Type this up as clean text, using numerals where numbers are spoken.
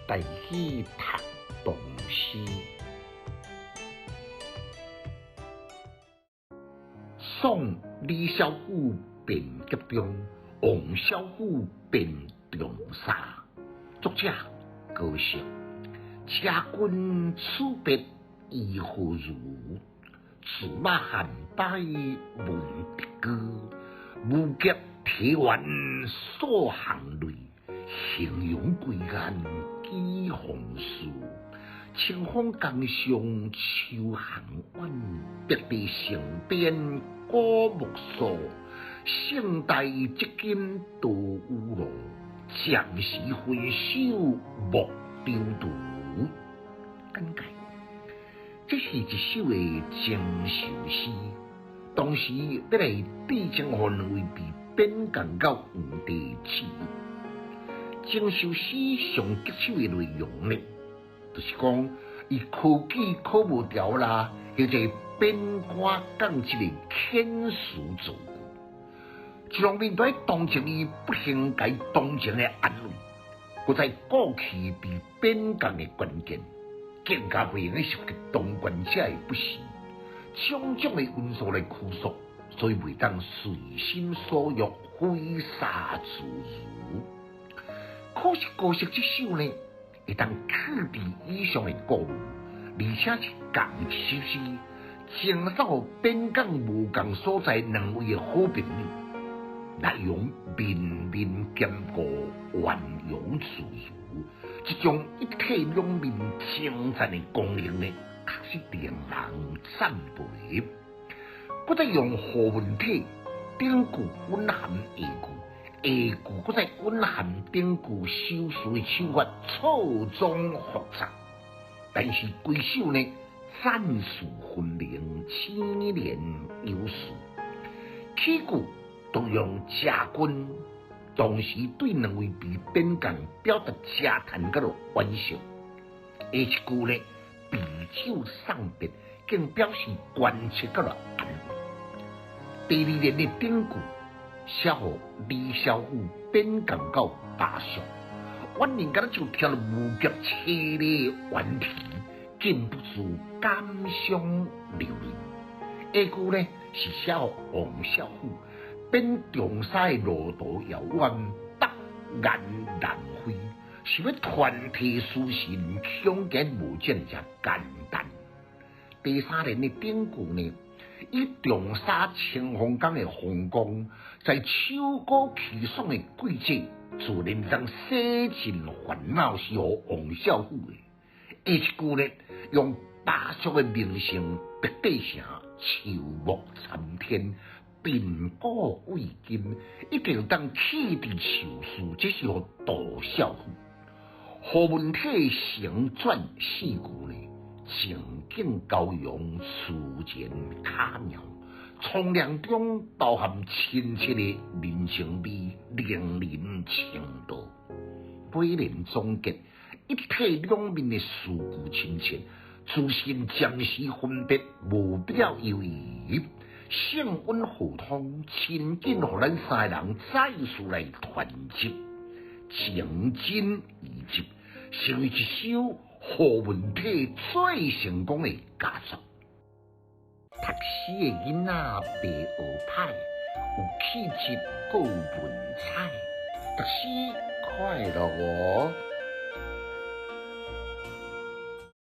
带去读唐诗。宋李小虎变急中，王小虎变中沙。作者高适。家君此别意何如？驷马寒摆闻笛歌。无极铁腕所行泪，形容归雁几风树。清风江上秋行晚，别地城边古木树。胜代积金多有路，将士分手莫丢途。简介：这是一首的征寿诗，当时要来地政范围被边降到黄地市域。征寿诗上棘手的内容呢，就是讲伊科技考无条啦，或者边关讲一个天书造句，一方面在同情伊不幸该同情的安慰，搁在过去被边降的关键，更加袂用受及当权者的不是，种种的因素来拘束，所以袂当随心所欲挥洒自如。可是高适这首呢，会当去除以上的顾虑，而且是共一首诗，征扫边港无共所在两位的好朋友，内容面面兼顾，万用自如，这种一体两面称赞的功能呢，确实令人赞佩。搁再用何文体顶句蕴含下句。下句搁在蕴含顶句修辞的手法错综复杂，但是规首呢战术分明，千年有序。起句都用家军，同时对两位被边降表达家谈个玩笑。下一句呢避酒送别，更表示关切个安慰。第二联的顶句。写予李小虎边降到巴蜀，阮人家就听了无极凄厉顽皮，禁不住感伤流泪。下句呢是写予王小虎边中沙的路途遥远，北雁南飞，想要团体思信，相见无见才简单。第三联的顶句呢？以中沙清风江的风光，在秋高气爽的季节，自然当洗尽烦恼，是予王小虎的。下一句呢，用巴蜀的名胜别地城，秋木参天，鬓古未金，一定当气质愁绪，这是予杜小虎。何文体成传四句呢？情景高扬，词前巧妙，苍凉中包含亲切的人情味，令人情度。尾联总结，一体两面的事故亲切，自信暂时分别，无必要犹豫。性温和通，亲近互咱三个人再次来团结，情真意切，成为一首何文体最成功的佳作。读诗的囡仔白学派，有气质，够文采。读诗快乐哦！